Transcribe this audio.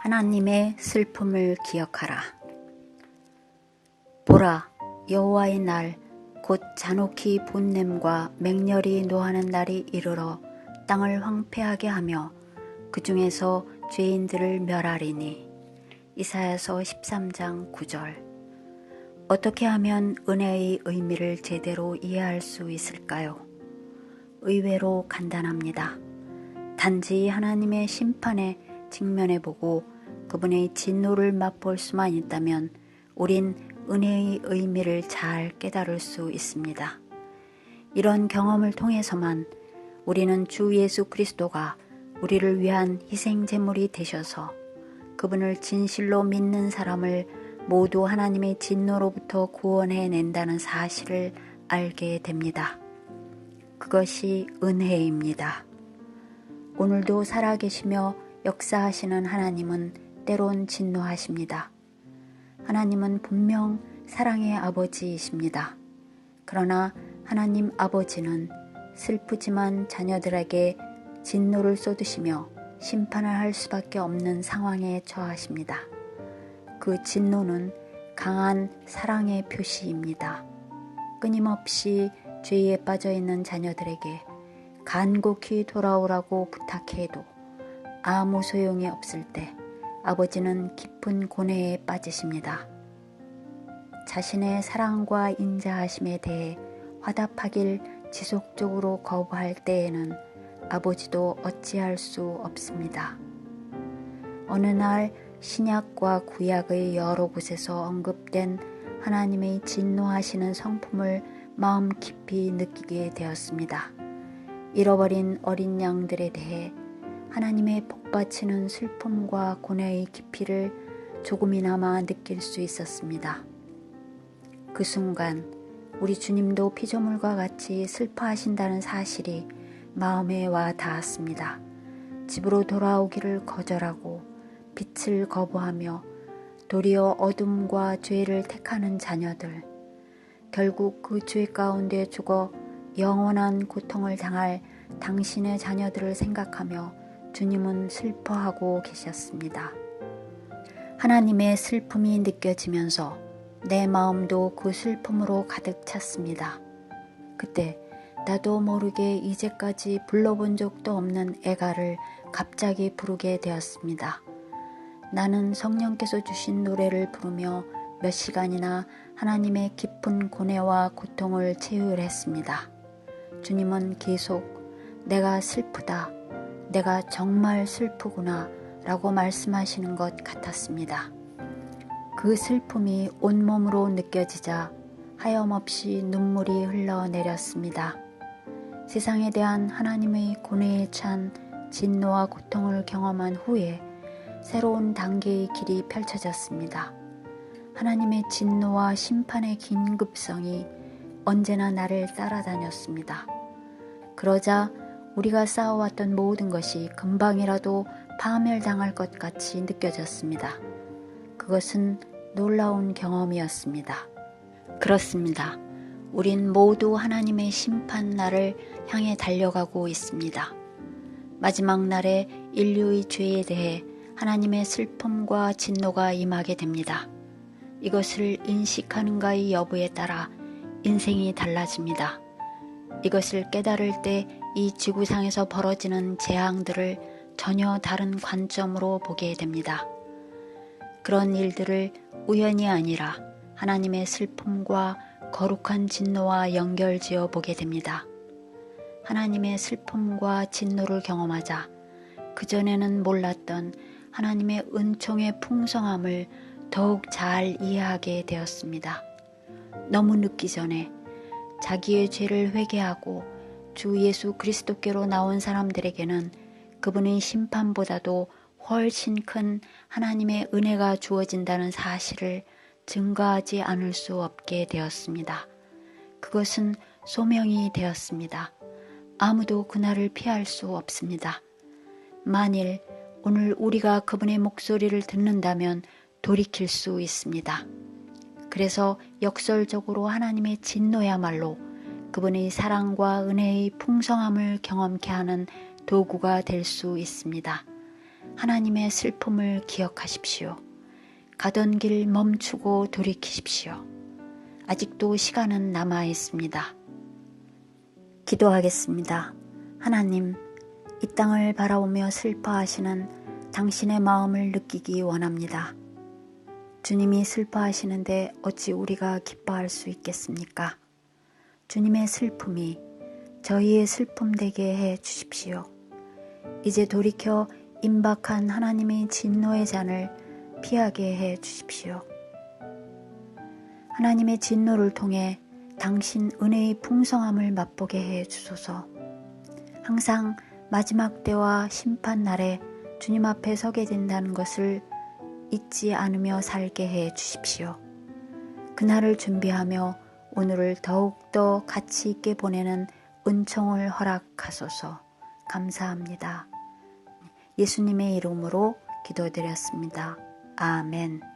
하나님의 슬픔을 기억하라. 보라, 여호와의 날, 곧 잔혹히 본냄과 맹렬히 노하는 날이 이르러 땅을 황폐하게 하며 그 중에서 죄인들을 멸하리니. 이사야서 13장 9절. 어떻게 하면 은혜의 의미를 제대로 이해할 수 있을까요? 의외로 간단합니다. 단지 하나님의 심판에 직면해보고 그분의 진노를 맛볼 수만 있다면 우린 은혜의 의미를 잘 깨달을 수 있습니다. 이런 경험을 통해서만 우리는 주 예수 그리스도가 우리를 위한 희생제물이 되셔서 그분을 진실로 믿는 사람을 모두 하나님의 진노로부터 구원해낸다는 사실을 알게 됩니다. 그것이 은혜입니다. 오늘도 살아계시며 역사하시는 하나님은 때론 진노하십니다. 하나님은 분명 사랑의 아버지이십니다. 그러나 하나님 아버지는 슬프지만 자녀들에게 진노를 쏟으시며 심판을 할 수밖에 없는 상황에 처하십니다. 그 진노는 강한 사랑의 표시입니다. 끊임없이 죄에 빠져있는 자녀들에게 간곡히 돌아오라고 부탁해도 아무 소용이 없을 때 아버지는 깊은 고뇌에 빠지십니다. 자신의 사랑과 인자하심에 대해 화답하길 지속적으로 거부할 때에는 아버지도 어찌할 수 없습니다. 어느 날 신약과 구약의 여러 곳에서 언급된 하나님의 진노하시는 성품을 마음 깊이 느끼게 되었습니다. 잃어버린 어린 양들에 대해 하나님의 복받치는 슬픔과 고뇌의 깊이를 조금이나마 느낄 수 있었습니다. 그 순간 우리 주님도 피조물과 같이 슬퍼하신다는 사실이 마음에 와 닿았습니다. 집으로 돌아오기를 거절하고 빛을 거부하며 도리어 어둠과 죄를 택하는 자녀들, 결국 그 죄 가운데 죽어 영원한 고통을 당할 당신의 자녀들을 생각하며 주님은 슬퍼하고 계셨습니다. 하나님의 슬픔이 느껴지면서 내 마음도 그 슬픔으로 가득 찼습니다. 그때 나도 모르게 이제까지 불러본 적도 없는 애가를 갑자기 부르게 되었습니다. 나는 성령께서 주신 노래를 부르며 몇 시간이나 하나님의 깊은 고뇌와 고통을 체휼했습니다. 주님은 계속 내가 슬프다, 내가 정말 슬프구나 라고 말씀하시는 것 같았습니다. 그 슬픔이 온몸으로 느껴지자 하염없이 눈물이 흘러내렸습니다. 세상에 대한 하나님의 고뇌에 찬 진노와 고통을 경험한 후에 새로운 단계의 길이 펼쳐졌습니다. 하나님의 진노와 심판의 긴급성이 언제나 나를 따라다녔습니다. 그러자 우리가 쌓아왔던 모든 것이 금방이라도 파멸당할 것 같이 느껴졌습니다. 그것은 놀라운 경험이었습니다. 그렇습니다. 우린 모두 하나님의 심판 날을 향해 달려가고 있습니다. 마지막 날에 인류의 죄에 대해 하나님의 슬픔과 진노가 임하게 됩니다. 이것을 인식하는가의 여부에 따라 인생이 달라집니다. 이것을 깨달을 때 이 지구상에서 벌어지는 재앙들을 전혀 다른 관점으로 보게 됩니다. 그런 일들을 우연이 아니라 하나님의 슬픔과 거룩한 진노와 연결지어 보게 됩니다. 하나님의 슬픔과 진노를 경험하자 그전에는 몰랐던 하나님의 은총의 풍성함을 더욱 잘 이해하게 되었습니다. 너무 늦기 전에 자기의 죄를 회개하고 주 예수 그리스도께로 나온 사람들에게는 그분의 심판보다도 훨씬 큰 하나님의 은혜가 주어진다는 사실을 증거하지 않을 수 없게 되었습니다. 그것은 소명이 되었습니다. 아무도 그날을 피할 수 없습니다. 만일 오늘 우리가 그분의 목소리를 듣는다면 돌이킬 수 있습니다. 그래서 역설적으로 하나님의 진노야말로 그분의 사랑과 은혜의 풍성함을 경험케 하는 도구가 될 수 있습니다. 하나님의 슬픔을 기억하십시오. 가던 길 멈추고 돌이키십시오. 아직도 시간은 남아 있습니다. 기도하겠습니다. 하나님, 이 땅을 바라보며 슬퍼하시는 당신의 마음을 느끼기 원합니다. 주님이 슬퍼하시는데 어찌 우리가 기뻐할 수 있겠습니까? 주님의 슬픔이 저희의 슬픔 되게 해 주십시오. 이제 돌이켜 임박한 하나님의 진노의 잔을 피하게 해 주십시오. 하나님의 진노를 통해 당신 은혜의 풍성함을 맛보게 해 주소서. 항상 마지막 때와 심판 날에 주님 앞에 서게 된다는 것을 잊지 않으며 살게 해 주십시오. 그날을 준비하며 오늘을 더욱더 가치 있게 보내는 은총을 허락하소서. 감사합니다. 예수님의 이름으로 기도드렸습니다. 아멘.